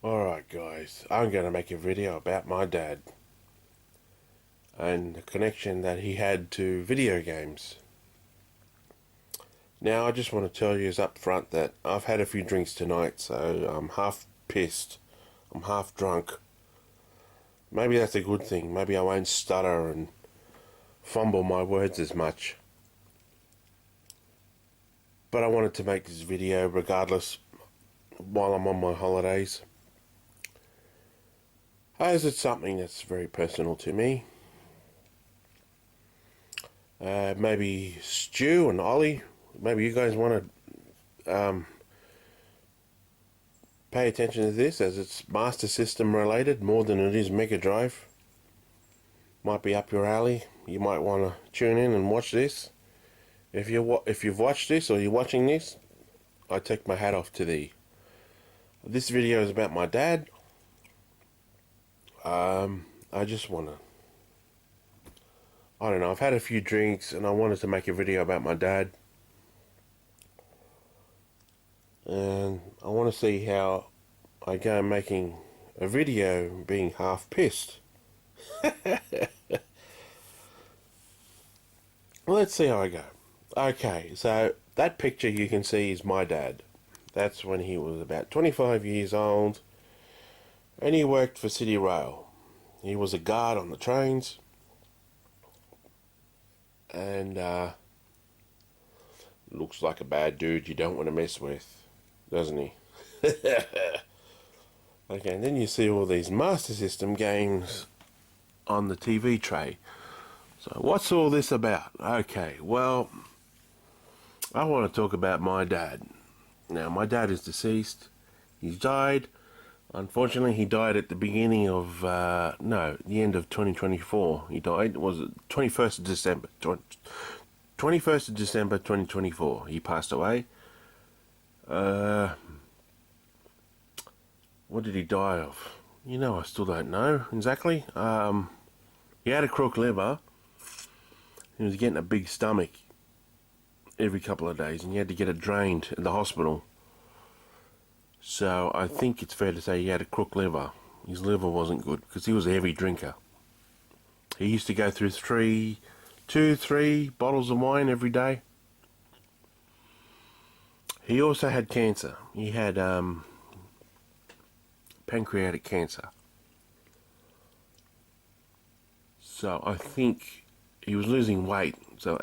Alright guys, I'm going to make a video about my dad and the connection that he had to video games. Now I just want to tell you up front that I've had a few drinks tonight, so I'm half pissed, I'm half drunk. Maybe that's a good thing, maybe I won't stutter and fumble my words as much. But I wanted to make this video regardless while I'm on my holidays, as it's something that's very personal to me. Maybe Stu and Ollie, maybe you guys want to pay attention to this, as it's Master System related more than it is Mega Drive. Might be up your alley. You might want to tune in and watch this. If you've watched this or you're watching this, I take my hat off to thee. This video is about my dad. I just want to, I don't know, I've had a few drinks and I wanted to make a video about my dad. And I want to see how I go making a video being half pissed. Let's see how I go. Okay, so that picture you can see is my dad. That's when he was about 25 years old and he worked for City Rail. He was a guard on the trains, and looks like a bad dude you don't want to mess with, doesn't he? Okay, and then you see all these Master System games on the TV tray. So what's all this about? Okay, well, I want to talk about my dad. Now, my dad is deceased. He's died. Unfortunately, he died at the beginning of, the end of 2024. He died, was it 21st of December, 21st of December 2024. He passed away. What did he die of? You know, I still don't know exactly. He had a crook liver. He was getting a big stomach every couple of days, and he had to get it drained at the hospital. So I think it's fair to say he had a crook liver. His liver wasn't good because he was a heavy drinker. He used to go through 3 bottles of wine every day. He also had cancer. He had pancreatic cancer. So I think he was losing weight. So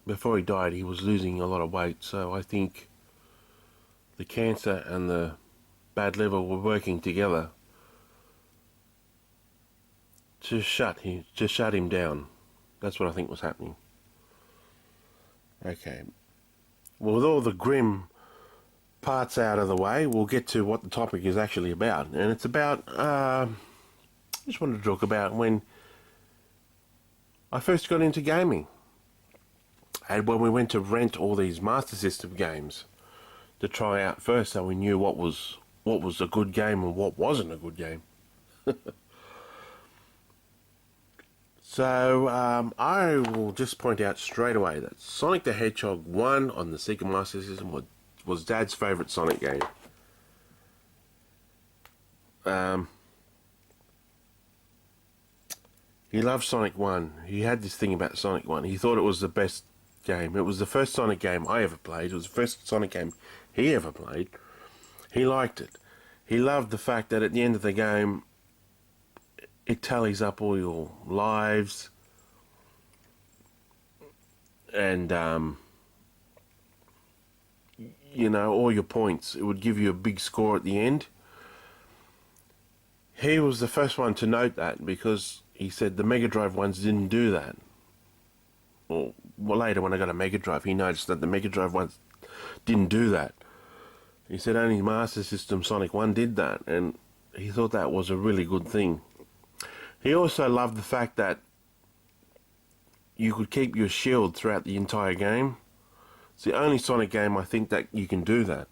before he died, he was losing a lot of weight. So I think the cancer and the bad liver were working together to shut him down. That's what I think was happening. Okay. Well, with all the grim parts out of the way, we'll get to what the topic is actually about. And it's about, I just wanted to talk about when I first got into gaming. And when we went to rent all these Master System games to try out first, so we knew what was a good game and what wasn't a good game. So I will just point out straight away that Sonic the Hedgehog 1 on the Sega Master System was Dad's favourite Sonic game. He loved Sonic 1. He had this thing about Sonic 1. He thought it was the best game. It was the first Sonic game I ever played. It was the first Sonic game he ever played. He liked it. He loved the fact that at the end of the game it tallies up all your lives and all your points. It would give you a big score at the end. He was the first one to note that, because he said the Mega Drive ones didn't do that. Well, later when I got a Mega Drive, he noticed that the Mega Drive ones didn't do that. He said only Master System Sonic 1 did that, and he thought that was a really good thing. He also loved the fact that you could keep your shield throughout the entire game. It's the only Sonic game I think that you can do that.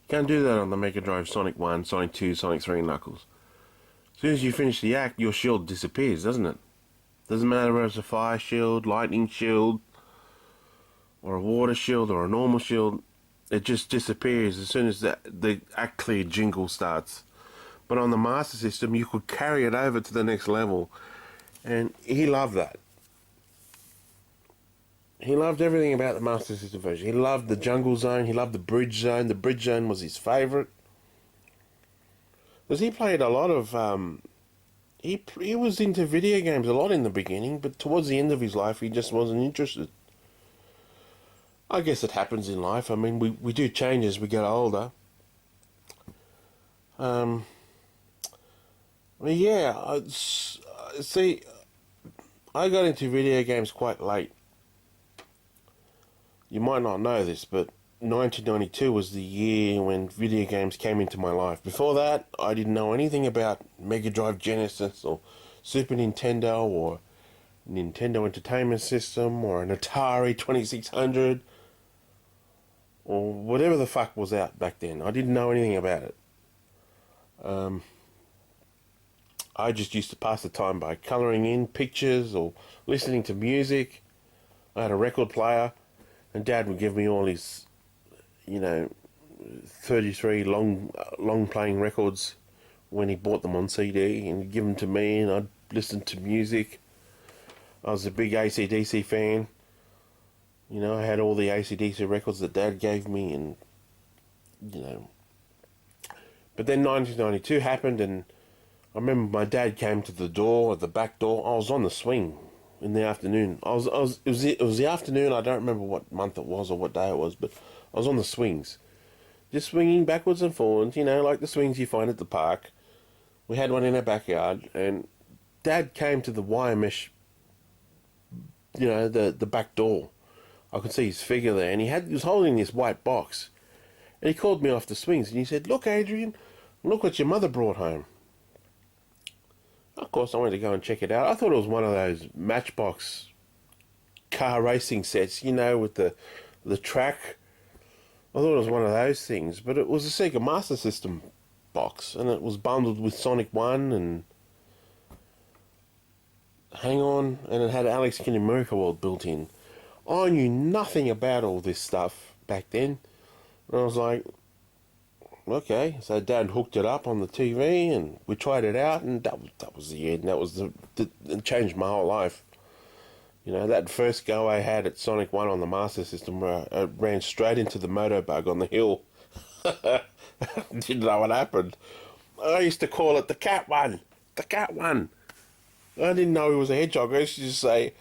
You can't do that on the Mega Drive Sonic 1, Sonic 2, Sonic 3 Knuckles. As soon as you finish the act, your shield disappears, doesn't it? Doesn't matter whether it's a fire shield, lightning shield, or a water shield, or a normal shield. It just disappears as soon as the act clear jingle starts. But on the Master System, you could carry it over to the next level. And he loved that. He loved everything about the Master System version. He loved the jungle zone. He loved the bridge zone. The bridge zone was his favourite. Because he played a lot of... He was into video games a lot in the beginning, but towards the end of his life, he just wasn't interested. I guess it happens in life. I mean, we do change as we get older. Yeah, see, I got into video games quite late. You might not know this, but 1992 was the year when video games came into my life. Before that, I didn't know anything about Mega Drive Genesis or Super Nintendo or Nintendo Entertainment System or an Atari 2600 or whatever the fuck was out back then. I didn't know anything about it. I just used to pass the time by colouring in pictures or listening to music. I had a record player, and Dad would give me all his, 33 long playing records when he bought them on CD, and he'd give them to me, and I'd listen to music. I was a big AC/DC fan. I had all the AC/DC records that Dad gave me, and But then 1992 happened, and I remember my dad came to the door, at the back door. I was on the swing in the afternoon. It was the afternoon. I don't remember what month it was or what day it was, but I was on the swings, just swinging backwards and forwards. Like the swings you find at the park. We had one in our backyard, and Dad came to the wire mesh. The back door. I could see his figure there, and he was holding this white box, and he called me off the swings, and he said, "Look, Adrian, look what your mother brought home." Of course, I went to go and check it out. I thought it was one of those Matchbox car racing sets, with the track. I thought it was one of those things, but it was a Sega Master System box, and it was bundled with Sonic 1 and Hang On, and it had Alex Kidd in Miracle World built in. I knew nothing about all this stuff back then, and I was like, okay, so Dad hooked it up on the TV, and we tried it out, and that was the end. That was it changed my whole life. That first go I had at Sonic 1 on the Master System, where I ran straight into the motor bug on the hill. Didn't know what happened. I used to call it the cat one. The cat one. I didn't know he was a hedgehog. I used to just say,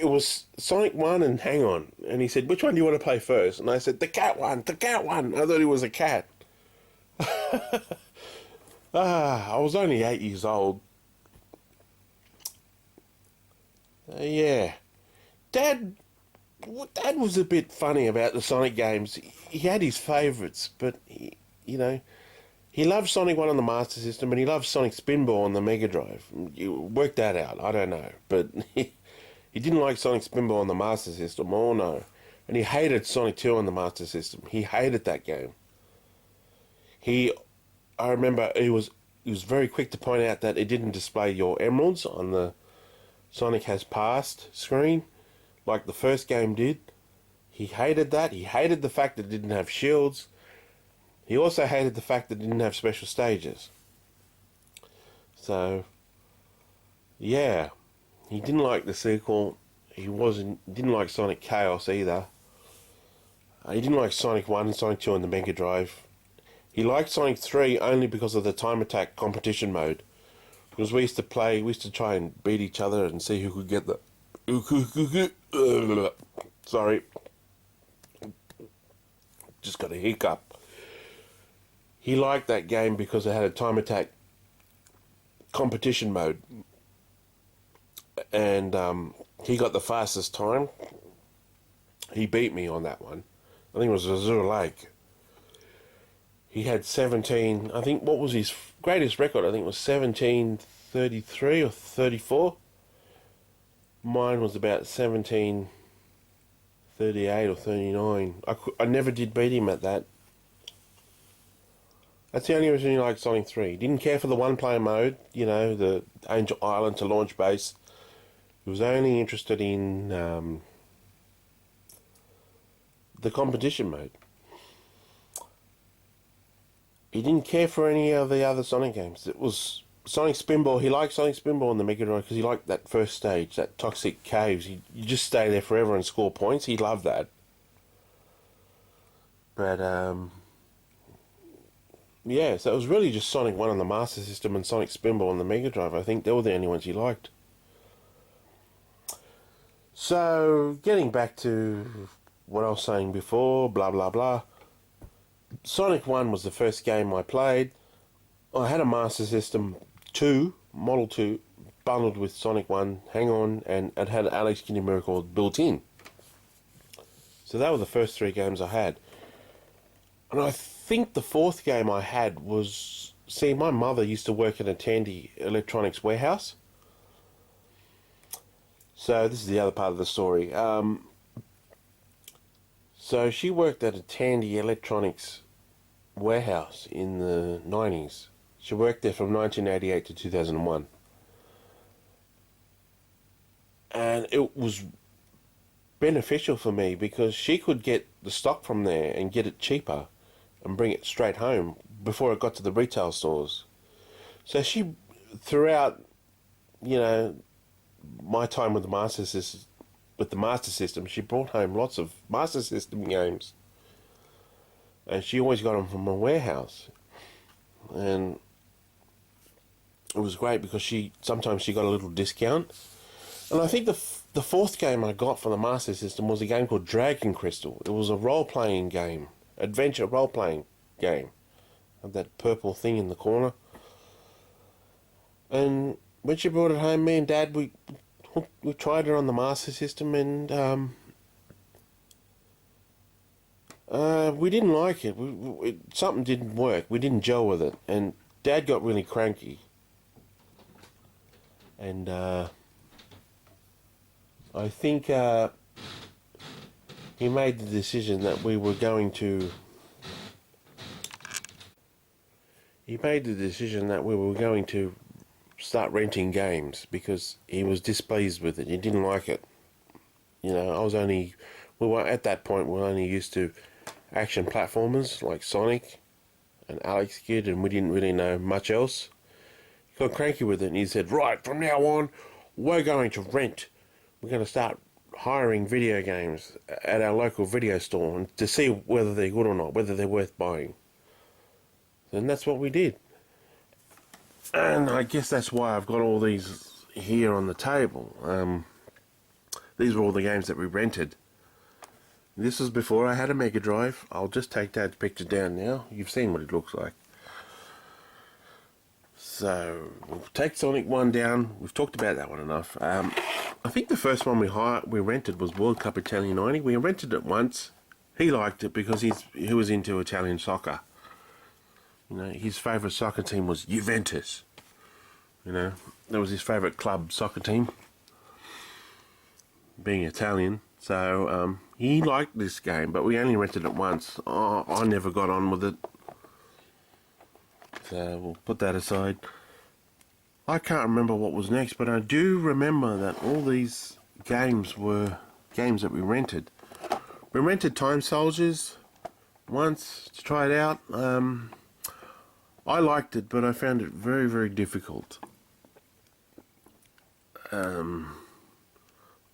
it was Sonic 1 and Hang On. And he said, "Which one do you want to play first?" And I said, "The cat one, the cat one." I thought he was a cat. I was only 8 years old. Yeah. Dad was a bit funny about the Sonic games. He had his favourites, but, he loved Sonic 1 on the Master System, and he loved Sonic Spinball on the Mega Drive. You worked that out, I don't know. But he didn't like Sonic Spinball on the Master System, oh no. And he hated Sonic 2 on the Master System. He hated that game. I remember he was very quick to point out that it didn't display your emeralds on the Sonic Has Passed screen, like the first game did. He hated that. He hated the fact that it didn't have shields. He also hated the fact that it didn't have special stages. So, yeah. He didn't like the sequel. He didn't like Sonic Chaos either. He didn't like Sonic 1 and Sonic 2 on the Mega Drive. He liked Sonic 3 only because of the time attack competition mode. Because we used to try and beat each other and see who could get the... Sorry. Just got a hiccup. He liked that game because it had a time attack competition mode. And he got the fastest time. He beat me on that one. I think it was Azure Lake. He had 17, I think, what was his greatest record? I think it was 17:33 or 34. Mine was about 17:38 or 39. I never did beat him at that. That's the only reason he liked Sonic 3. Didn't care for the one-player mode, the Angel Island to launch base. He was only interested in the competition mode. he didn't care for any of the other Sonic games. It was Sonic Spinball. He liked Sonic Spinball on the Mega Drive because he liked that first stage, that toxic caves. You just stay there forever and score points. He loved that. But yeah, so it was really just Sonic 1 on the Master System and Sonic Spinball on the Mega Drive. I think they were the only ones he liked. So, getting back to what I was saying before, blah blah blah. Sonic 1 was the first game I played. I had a Master System 2, Model 2, bundled with Sonic 1, Hang On, and it had Alex Kidd Miracle built in. So that were the first 3 games I had. And I think the 4th game I had was... See, my mother used to work in a Tandy electronics warehouse. So this is the other part of the story. So she worked at a Tandy electronics warehouse in the 90s. She worked there from 1988 to 2001. And it was beneficial for me because she could get the stock from there and get it cheaper and bring it straight home before it got to the retail stores. So she, throughout, my time with the Master System, she brought home lots of Master System games. And she always got them from a warehouse. And it was great because sometimes she got a little discount. And I think the 4th game I got for the Master System was a game called Dragon Crystal. It was a role-playing game, adventure role-playing game. Had that purple thing in the corner. And when she brought it home, me and Dad, we tried it on the Master System, and we didn't like it. Something didn't work. We didn't gel with it, and Dad got really cranky. And I think he made the decision that we were going to... start renting games because he was displeased with it. He didn't like it. At that point, we were only used to action platformers like Sonic and Alex Kidd, and we didn't really know much else. He got cranky with it, and he said, right, from now on, we're going to rent. We're going to start hiring video games at our local video store and to see whether they're good or not, whether they're worth buying. And that's what we did. And I guess that's why I've got all these here on the table. These were all the games that we rented. This was before I had a Mega Drive. I'll just take Dad's picture down now. You've seen what it looks like. So, we'll take Sonic 1 down. We've talked about that one enough. I think the first one we rented was World Cup Italian 90. We rented it once. He liked it because he was into Italian soccer. His favourite soccer team was Juventus. That was his favourite club soccer team, being Italian. So he liked this game, but we only rented it once. I never got on with it. So we'll put that aside. I can't remember what was next, but I do remember that all these games were games that we rented. We rented Time Soldiers once to try it out. I liked it, but I found it very, very difficult. I'm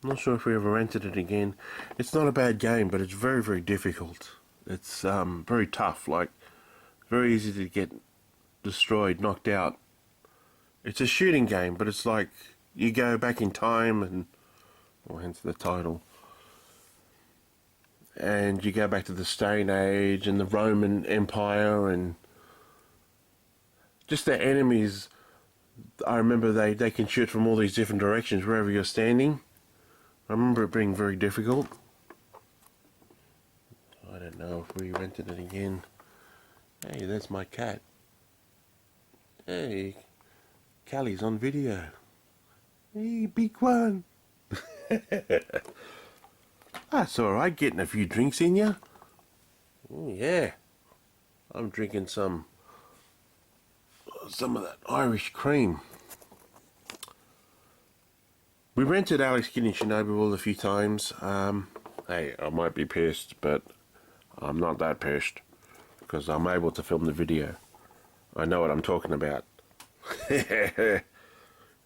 not sure if we ever rented it again. It's not a bad game, but it's very, very difficult. It's very tough, very easy to get destroyed, knocked out. It's a shooting game, but it's like you go back in time, and hence the title. And you go back to the Stone Age and the Roman Empire, and just the enemies. I remember they can shoot from all these different directions wherever you're standing. I remember it being very difficult. I don't know if we rented it again. Hey, that's my cat. Hey, Callie's on video. Hey, big one. That's alright, getting a few drinks in ya. Oh yeah. I'm drinking some of that Irish cream. We rented Alex Kidd and Shinobi World a few times. Hey, I might be pissed, but I'm not that pissed. because I'm able to film the video. I know what I'm talking about.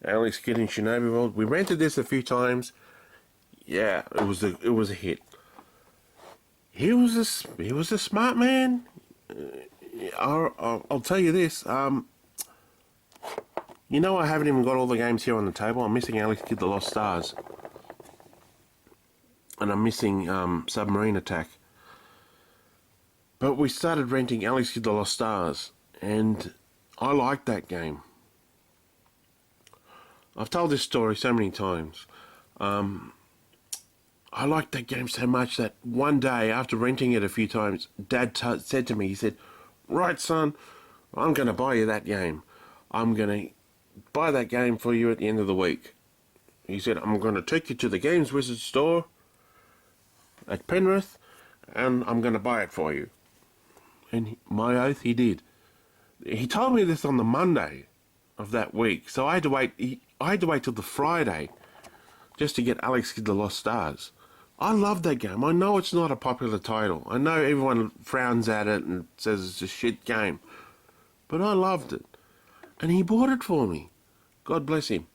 Alex Kidd in Shinobi World. We rented this a few times. Yeah, it was a hit. He was a smart man. I'll tell you this. You know, I haven't even got all the games here on the table. I'm missing Alex Kidd the Lost Stars, and I'm missing Submarine Attack. But we started renting Alex Kidd the Lost Stars, and I liked that game. I've told this story so many times. I liked that game so much that one day, after renting it a few times, Dad said to me, he said, "Right, son, I'm going to buy you that game. I'm going to buy that game for you at the end of the week." He said, "I'm going to take you to the Games Wizard store at Penrith, and I'm going to buy it for you." And my oath, he did. He told me this on the Monday of that week, so I had to wait. I had to wait till the Friday just to get Alex Kidd the Lost Stars. I love that game. I know it's not a popular title. I know everyone frowns at it and says it's a shit game, but I loved it. And he bought it for me. God bless him.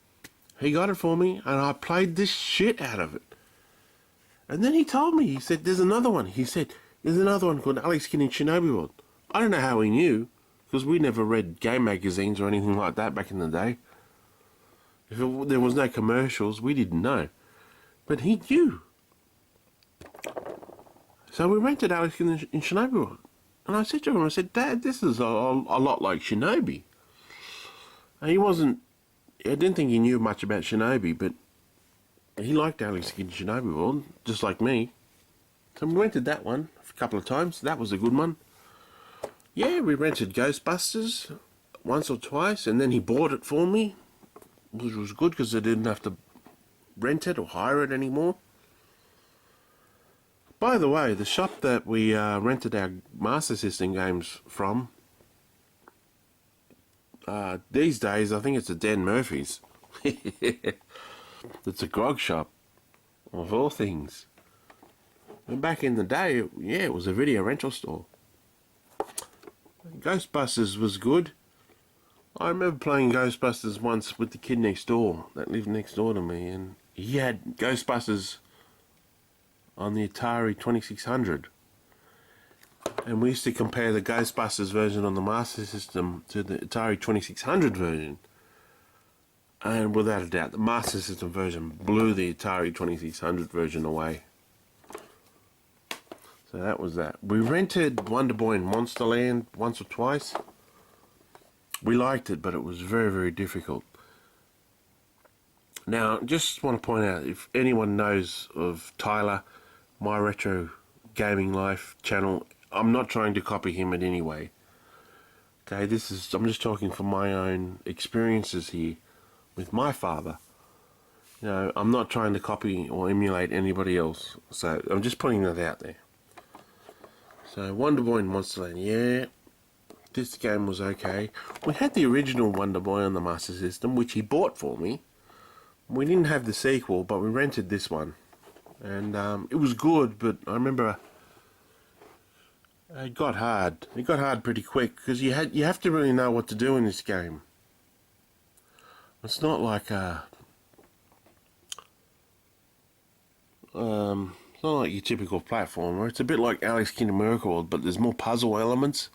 He got it for me, and I played this shit out of it. And then he told me, he said, "There's another one." He said, "There's another one called Alex Kidd in Shinobi World." I don't know how he knew, because we never read game magazines or anything like that back in the day. If there was no commercials, we didn't know. But he knew. So we rented Alex Kidd in Shinobi World. And I said to him, I said, "Dad, this is a lot like Shinobi." And I didn't think he knew much about Shinobi, but he liked Alex Kidd in Shinobi World, just like me. So we rented that one a couple of times. That was a good one. Yeah, we rented Ghostbusters once or twice, and then he bought it for me, which was good because I didn't have to rent it or hire it anymore. By the way, the shop that we rented our Master System games from, these days I think it's a Dan Murphy's. It's a grog shop, of all things. And back in the day, yeah, it was a video rental store. Ghostbusters was good. I remember playing Ghostbusters once with the kid next door that lived next door to me, and he had Ghostbusters on the Atari 2600. And we used to compare the Ghostbusters version on the Master System to the Atari 2600 version. And without a doubt, the Master System version blew the Atari 2600 version away. So that was that. We rented Wonder Boy and Monsterland once or twice. We liked it, but it was very, very difficult. Now, just want to point out, if anyone knows of Tyler, My Retro Gaming Life channel, I'm not trying to copy him in any way. Okay, I'm just talking from my own experiences here with my father. You know, I'm not trying to copy or emulate anybody else. So I'm just putting that out there. So Wonder Boy and Monsterland, yeah, this game was okay. We had the original Wonder Boy on the Master System, which he bought for me. We didn't have the sequel, but we rented this one. And it was good, but I remember it got hard. It got hard pretty quick, because you have to really know what to do in this game. It's not like it's not like your typical platformer. It's a bit like Alex Kidd in Miracle World, but there's more puzzle elements.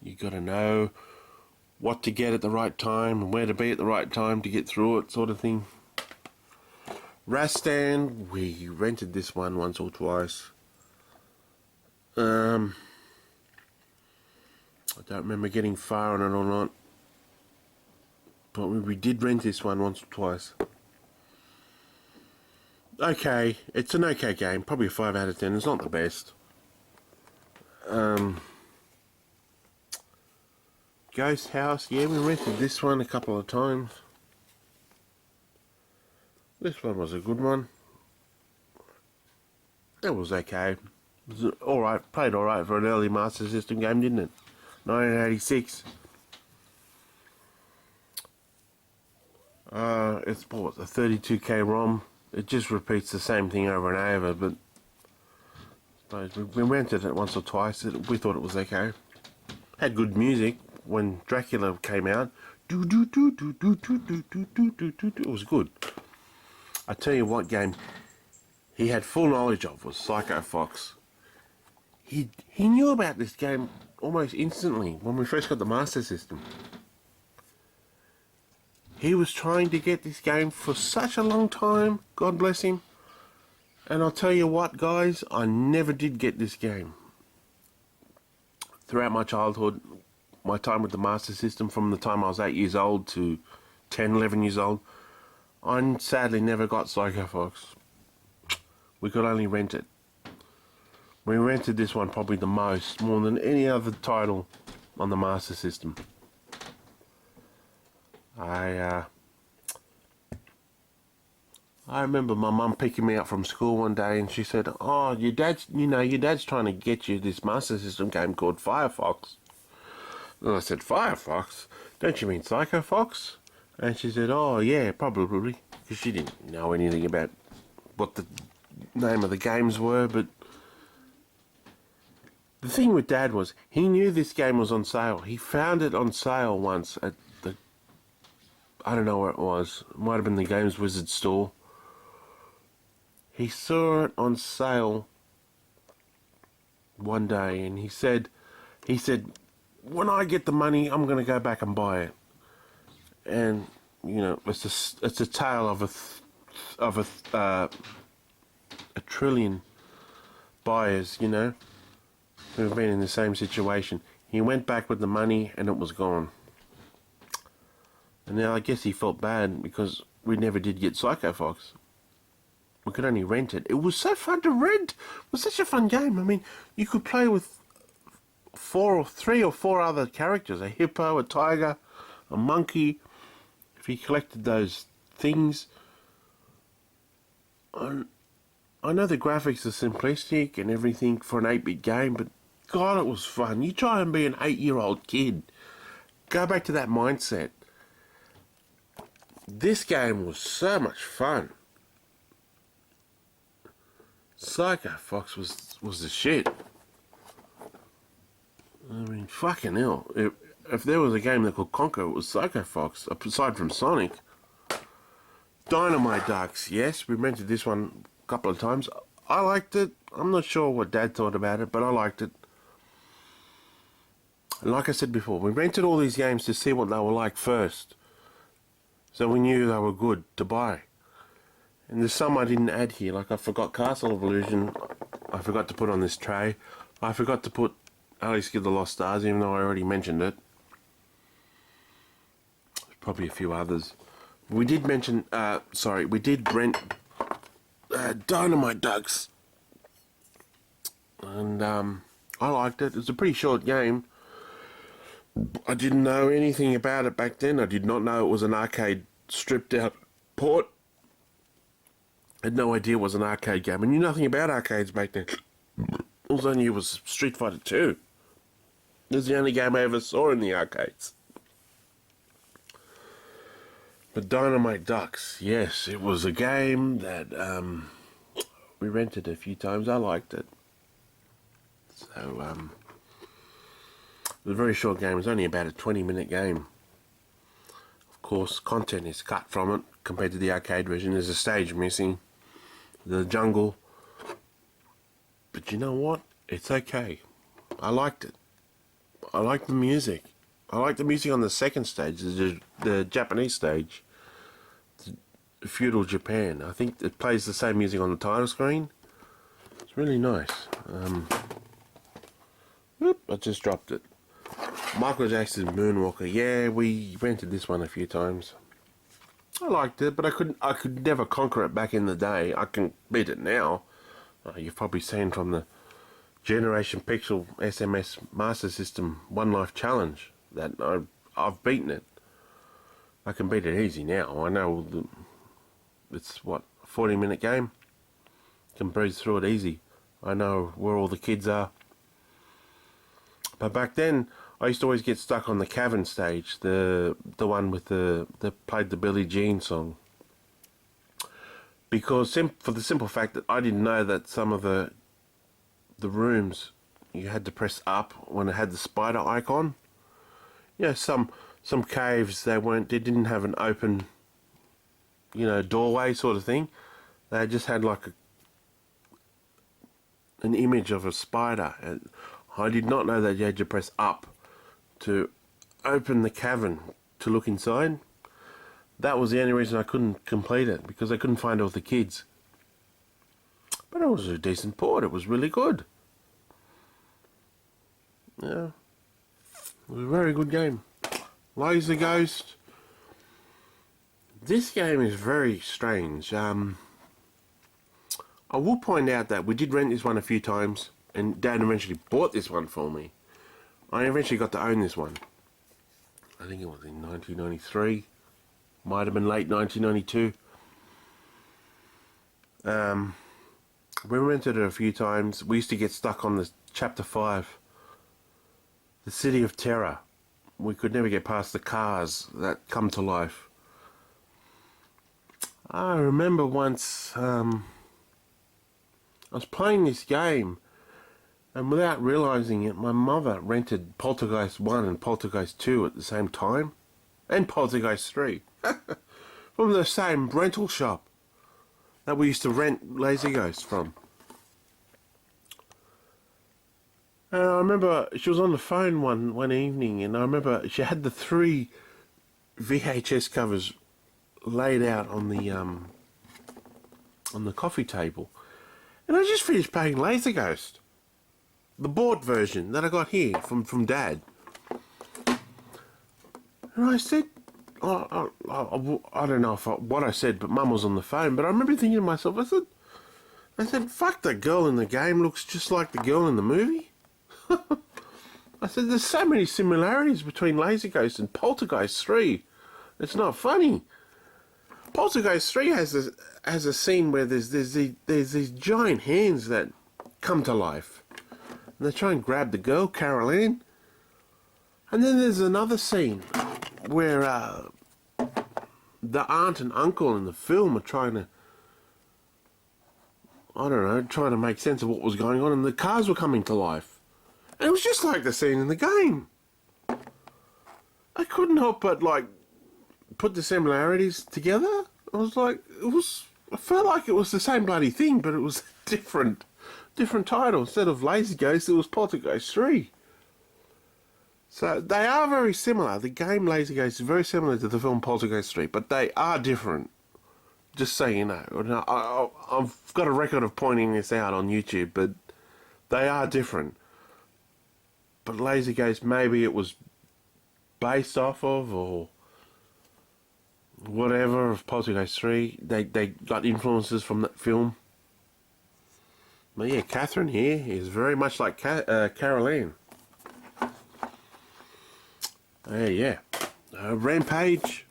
You got to know what to get at the right time and where to be at the right time to get through it, sort of thing. Rastan, we rented this one once or twice. I don't remember getting far on it or not, but we did rent this one once or twice. Okay, it's an okay game, probably a 5 out of 10. It's not the best. Ghost House, yeah, we rented this one a couple of times. This one was a good one. It was okay. It was alright, played alright for an early Master System game, didn't it? 1986. It's what, a 32K ROM. It just repeats the same thing over and over, but we rented it once or twice. We thought it was okay. Had good music. When Dracula came out, do do do do do do do do do do do. It was good. I tell you what game he had full knowledge of was Psycho Fox. He knew about this game almost instantly when we first got the Master System. He was trying to get this game for such a long time, God bless him. And I'll tell you what, guys, I never did get this game. Throughout my childhood, my time with the Master System, from the time I was 8 years old to 10, 11 years old, I sadly never got Psycho Fox. We could only rent it. We rented this one probably the most, more than any other title on the Master System. I remember my mum picking me up from school one day and she said, "Oh, your dad's trying to get you this Master System game called Firefox." And I said, "Firefox? Don't you mean Psycho Fox?" And she said, "Oh, yeah, probably." Because she didn't know anything about what the name of the games were, but the thing with Dad was, he knew this game was on sale. He found it on sale once at the, I don't know where it was. It might have been the Games Wizard store. He saw it on sale one day and he said, "When I get the money, I'm going to go back and buy it." And, you know, it's a tale of a trillion buyers, you know, who have been in the same situation. He went back with the money and it was gone. And now I guess he felt bad because we never did get Psycho Fox. We could only rent it. It was so fun to rent. It was such a fun game. I mean, you could play with three or four other characters. A hippo, a tiger, a monkey. If you collected those things. I know the graphics are simplistic and everything for an 8-bit game, but God, it was fun. You try and be an 8-year-old kid. Go back to that mindset. This game was so much fun. Psycho Fox was the shit. I mean, fucking hell. If there was a game that could conquer, it was Psycho Fox, aside from Sonic. Dynamite Ducks, yes, we rented this one a couple of times. I liked it. I'm not sure what Dad thought about it, but I liked it. And like I said before, we rented all these games to see what they were like first. So we knew they were good to buy. And there's some I didn't add here, like I forgot Castle of Illusion. I forgot to put on this tray. I forgot to put Alice Give the Lost Stars, even though I already mentioned it. There's probably a few others. We did mention, we did rent Dynamite Ducks. And I liked it. It was a pretty short game. I didn't know anything about it back then. I did not know it was an arcade stripped out port. I had no idea it was an arcade game. I knew nothing about arcades back then. All I knew was Street Fighter 2. It was the only game I ever saw in the arcades. But Dynamite Ducks, yes, it was a game that we rented a few times. I liked it. So, it was a very short game. It was only about a 20-minute game. Of course, content is cut from it compared to the arcade version. There's a stage missing. The jungle. But you know what? It's okay. I liked it. I liked the music. I liked the music on the second stage, the Japanese stage. Feudal Japan. I think it plays the same music on the title screen. It's really nice. Whoop, I just dropped it. Michael Jackson's Moonwalker. Yeah, we rented this one a few times. I liked it, but I could never conquer it back in the day. I can beat it now. You've probably seen from the Generation Pixel SMS Master System One Life Challenge that I've beaten it. I can beat it easy now. I know it's what, a 40-minute game. Can breeze through it easy. I know where all the kids are. But back then, I used to always get stuck on the cavern stage, the one with that played the Billie Jean song. Because for the simple fact that I didn't know that some of the rooms you had to press up when it had the spider icon. Yeah, some caves they didn't have an open, doorway sort of thing. They just had like an image of a spider, and I did not know that you had to press up to open the cavern to look inside. That was the only reason I couldn't complete it, because I couldn't find all the kids. But it was a decent port. It was really good. Yeah. It was a very good game. Laser Ghost. This game is very strange. I will point out that we did rent this one a few times, and Dad eventually bought this one for me. I eventually got to own this one. I think it was in 1993. Might have been late 1992. We rented it a few times. We used to get stuck on the chapter 5. The City of Terror. We could never get past the cars that come to life. I remember once I was playing this game, and without realising it, my mother rented Poltergeist 1 and Poltergeist 2 at the same time, and Poltergeist 3 from the same rental shop that we used to rent Laser Ghost from. And I remember she was on the phone one evening, and I remember she had the 3 VHS covers laid out on the coffee table, and I just finished playing Laser Ghost, the board version that I got here from Dad. And I said, I don't know what I said, but Mum was on the phone. But I remember thinking to myself, I said, fuck, the girl in the game looks just like the girl in the movie. I said, there's so many similarities between Laser Ghost and Poltergeist 3. It's not funny. Poltergeist 3 has a scene where there's these giant hands that come to life, and they try and grab the girl, Carol Ann. And then there's another scene where the aunt and uncle in the film are trying to make sense of what was going on, and the cars were coming to life. And it was just like the scene in the game. I couldn't help but put the similarities together. I felt like it was the same bloody thing, but it was different title. Instead of Laser Ghost, it was Poltergeist 3. So they are very similar. The game Laser Ghost is very similar to the film Poltergeist 3, but they are different. Just so you know. I've got a record of pointing this out on YouTube, but they are different. But Laser Ghost, maybe it was based off of, or whatever, of Poltergeist 3. They got influences from that film. But yeah, Catherine here is very much like Carol Ann. Yeah. Rampage.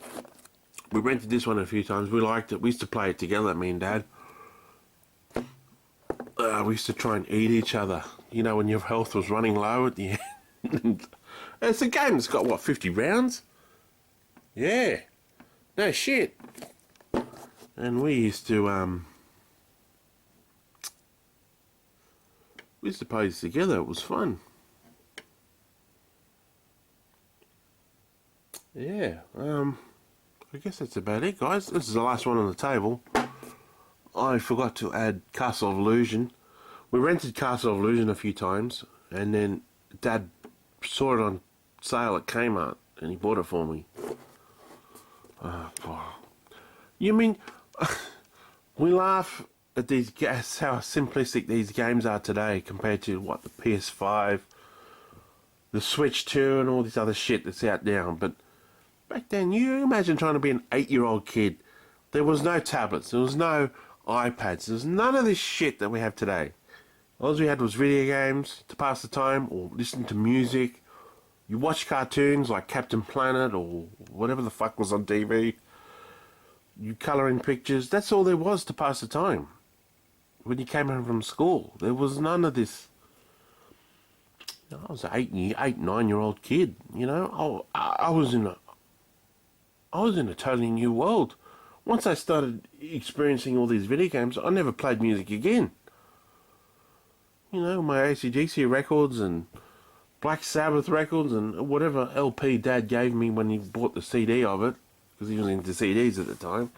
We rented this one a few times. We liked it. We used to play it together, me and Dad. We used to try and eat each other. You know, when your health was running low at the end. It's a game that's got, 50 rounds? Yeah. No shit. And we used to play this together. It was fun. Yeah. I guess that's about it, guys. This is the last one on the table. I forgot to add Castle of Illusion. We rented Castle of Illusion a few times, and then Dad saw it on sale at Kmart, and he bought it for me. You mean, we laugh at how simplistic these games are today compared to, the PS5, the Switch 2, and all this other shit that's out now. But back then, you imagine trying to be an 8-year-old kid. There was no tablets, there was no iPads, there was none of this shit that we have today. All we had was video games to pass the time, or listen to music. You watch cartoons like Captain Planet or whatever the fuck was on TV. You colour in pictures. That's all there was to pass the time. When you came home from school, there was none of this. I was an 9-year-old kid. You know, I was in a totally new world. Once I started experiencing all these video games, I never played music again. You know, my AC/DC records and Black Sabbath records and whatever LP Dad gave me when he bought the CD of it, because he was into CDs at the time.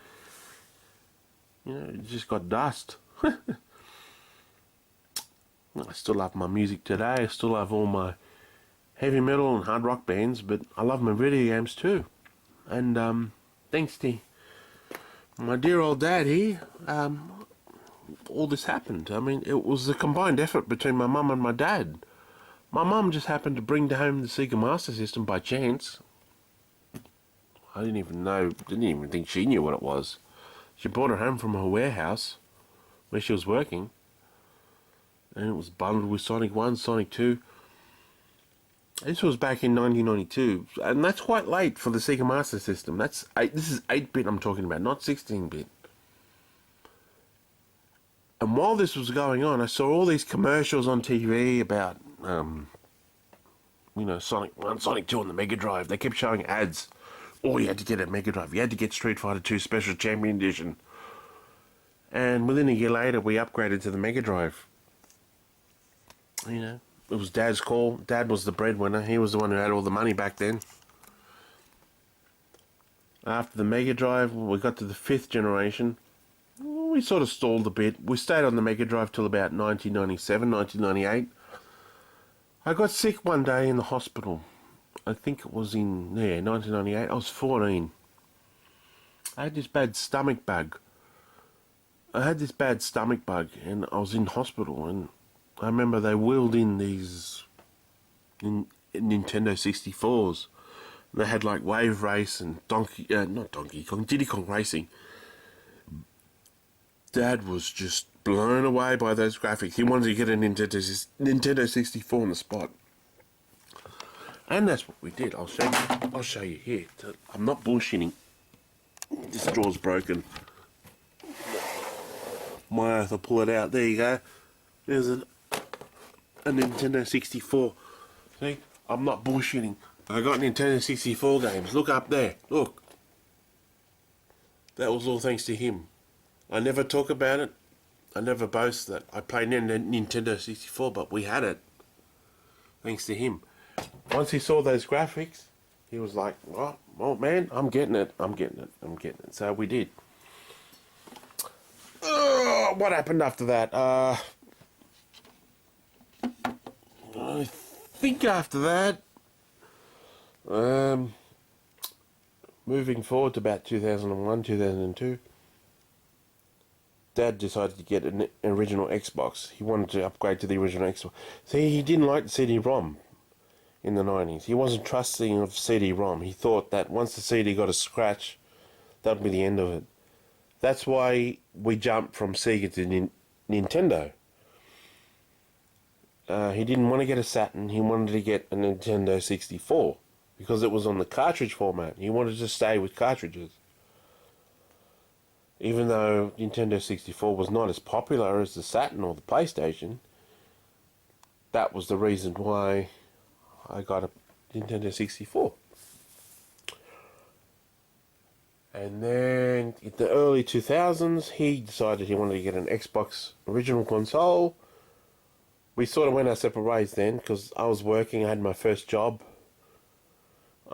You know, it just got dust. I still love my music today. I still love all my heavy metal and hard rock bands, but I love my video games too. And thanks to my dear old dad here, all this happened. I mean, it was a combined effort between my mum and my dad. My mum just happened to bring home the Sega Master System by chance. I didn't even think she knew what it was. She brought it home from her warehouse where she was working, and it was bundled with Sonic 1, Sonic 2. This was back in 1992, and that's quite late for the Sega Master System. This is 8-bit I'm talking about, not 16-bit. And while this was going on, I saw all these commercials on TV about, you know, Sonic 1, Sonic 2 on the Mega Drive. They kept showing ads. Oh, you had to get a Mega Drive. You had to get Street Fighter 2 Special Champion Edition. And within a year later, we upgraded to the Mega Drive. You know, it was Dad's call. Dad was the breadwinner. He was the one who had all the money back then. After the Mega Drive, we got to the 5th generation. We sort of stalled a bit. We stayed on the Mega Drive till about 1997, 1998. I got sick one day in the hospital. I think it was in 1998. I was 14. I had this bad stomach bug. and I was in hospital, and I remember they wheeled in these Nintendo 64s. They had like Wave Race and Diddy Kong Racing. Dad was just blown away by those graphics. He wanted to get a Nintendo 64 on the spot. And that's what we did. I'll show you here. I'm not bullshitting. This draw's broken. My earth, I'll pull it out. There you go. There's a Nintendo 64. See? I'm not bullshitting. I got Nintendo 64 games. Look up there. Look. That was all thanks to him. I never talk about it. I never boast that I played Nintendo 64, but we had it. Thanks to him. Once he saw those graphics, he was like, oh man, I'm getting it. So we did. What happened after that? I think after that, moving forward to about 2001, 2002, Dad decided to get an original Xbox. He wanted to upgrade to the original Xbox. See, he didn't like the CD-ROM in the 90s. He wasn't trusting of CD-ROM. He thought that once the CD got a scratch, that would be the end of it. That's why we jumped from Sega to Nintendo. He didn't want to get a Saturn. He wanted to get a Nintendo 64 because it was on the cartridge format. He wanted to stay with cartridges. Even though Nintendo 64 was not as popular as the Saturn or the PlayStation, that was the reason why I got a Nintendo 64. And then in the early 2000s, he decided he wanted to get an Xbox original console. We sort of went our separate ways then, because I was working, I had my first job.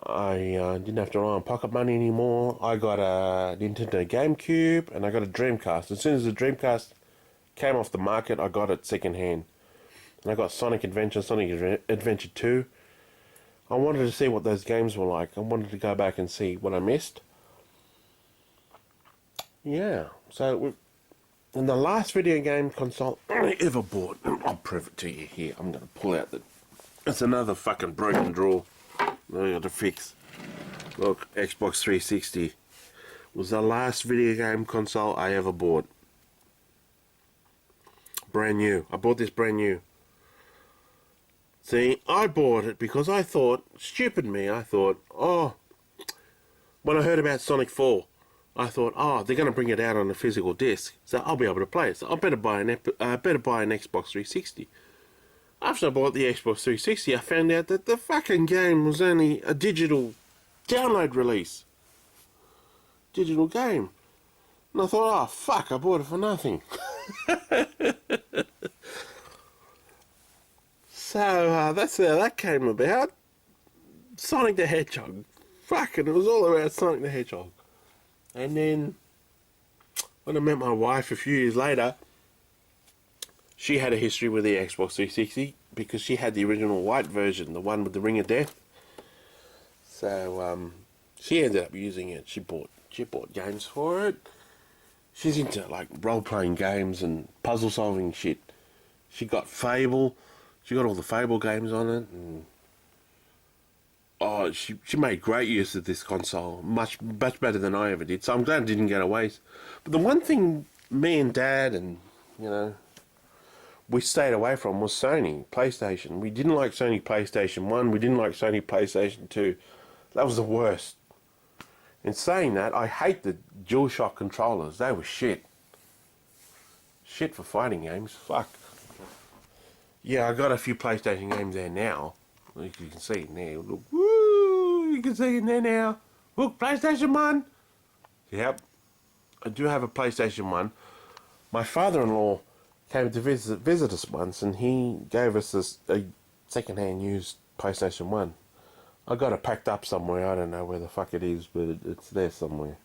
I didn't have to rely on pocket money anymore. I got a Nintendo GameCube, and I got a Dreamcast. As soon as the Dreamcast came off the market, I got it second hand. And I got Sonic Adventure, Sonic Adventure 2. I wanted to see what those games were like. I wanted to go back and see what I missed. Yeah, so and the last video game console I ever bought, I'll prove it to you here. I'm going to pull out it's another fucking broken drawer I got to fix. Look, Xbox 360 was the last video game console I ever bought. Brand new. I bought this brand new. See, I bought it because I thought, stupid me, I thought, when I heard about Sonic 4, I thought, they're going to bring it out on a physical disc, so I'll be able to play it. So I better buy an Xbox 360. After I bought the Xbox 360, I found out that the fucking game was only a digital download release. Digital game. And I thought, fuck, I bought it for nothing. So that's how that came about. Sonic the Hedgehog. Fucking, it was all about Sonic the Hedgehog. And then, when I met my wife a few years later, she had a history with the Xbox 360 because she had the original white version, the one with the Ring of Death. So, she ended up using it. She bought games for it. She's into like role-playing games and puzzle-solving shit. She got Fable. She got all the Fable games on it, and she made great use of this console, much better than I ever did. So I'm glad it didn't get a waste. But the one thing me and Dad and we stayed away from was Sony PlayStation. We didn't like Sony PlayStation 1. We didn't like Sony PlayStation 2. That was the worst. In saying that, I hate the DualShock controllers. They were shit. Shit for fighting games. Fuck. Yeah, I got a few PlayStation games there now. You can see it now. Look, woo! You can see it there now. Look, PlayStation 1. Yep. I do have a PlayStation 1. My father-in-law came to visit us once, and he gave us a second-hand used PlayStation 1. I got it packed up somewhere. I don't know where the fuck it is, but it's there somewhere.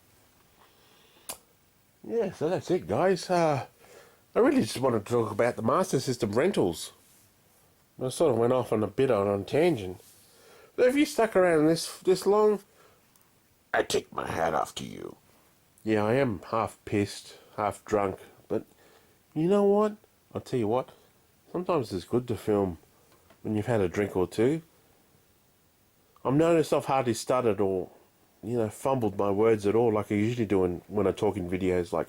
Yeah, so that's it, guys. I really just wanted to talk about the Master System rentals. I sort of went off on a bit on a tangent. But if you stuck around this long, I take my hat off to you. Yeah, I am half pissed, half drunk, but you know what? I'll tell you what. Sometimes it's good to film when you've had a drink or two. I've noticed I've hardly stuttered or, fumbled my words at all like I usually do when I talk in videos like,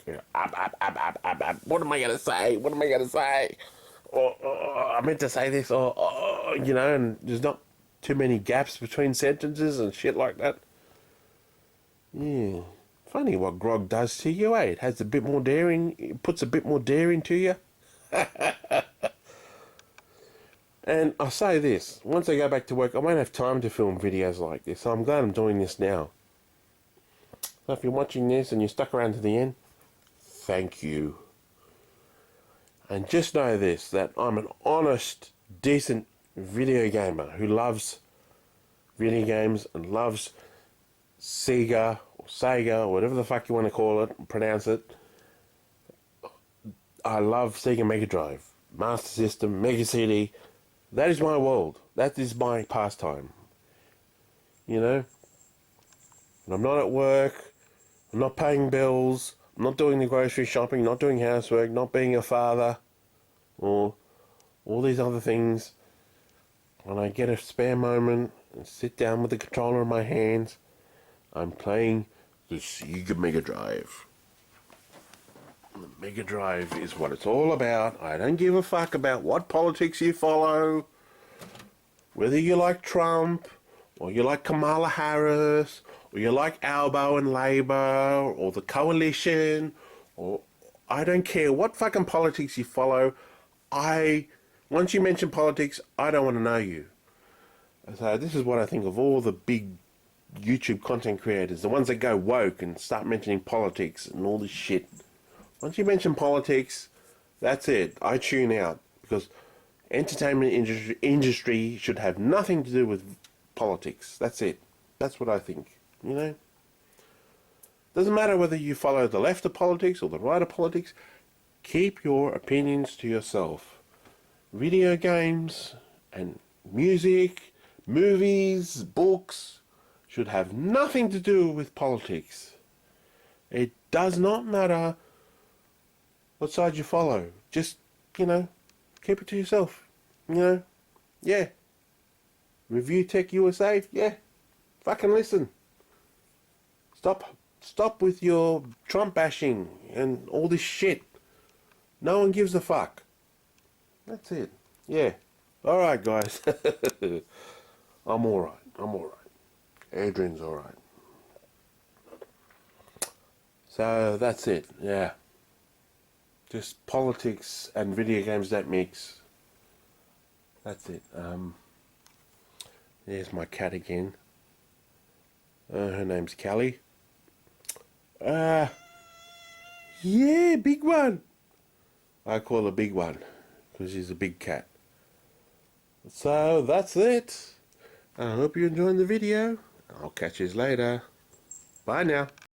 what am I going to say? What am I going to say? Or I meant to say this, and there's not too many gaps between sentences and shit like that. Yeah. Funny what grog does to you, eh? It has a bit more daring, it puts a bit more daring to you. And I'll say this, once I go back to work, I won't have time to film videos like this, so I'm glad I'm doing this now. So if you're watching this and you stuck around to the end, thank you. And just know this, that I'm an honest, decent video gamer who loves video games and loves Sega, or Sega, or whatever the fuck you want to call it, pronounce it. I love Sega Mega Drive, Master System, Mega CD. That is my world. That is my pastime. When I'm not at work, I'm not paying bills, I'm not doing the grocery shopping, not doing housework, not being a father, or all these other things. When I get a spare moment and sit down with the controller in my hands, I'm playing the Sega Mega Drive. The Mega Drive is what it's all about. I don't give a fuck about what politics you follow, whether you like Trump, or you like Kamala Harris, or you like Albo and Labour, or the coalition, or I don't care what fucking politics you follow. Once you mention politics, I don't want to know you. So this is what I think of all the big YouTube content creators, the ones that go woke and start mentioning politics and all this shit. Once you mention politics, that's it. I tune out, because entertainment industry should have nothing to do with politics. That's it. That's what I think. Doesn't matter whether you follow the left of politics or the right of politics. Keep your opinions to yourself. Video games and music, movies, books should have nothing to do with politics. It does not matter what side you follow. Just, keep it to yourself. Yeah. Review Tech USA, yeah. Fucking listen. Stop with your Trump bashing and all this shit. No one gives a fuck. That's it. Yeah. Alright, guys. I'm alright. Adrian's alright. So, that's it. Yeah. Just politics and video games don't mix. That's it. There's my cat again. Her name's Callie. Yeah, big one. I call her Big One because she's a big cat. So that's it. I hope you're enjoying the video. I'll catch you later. Bye now.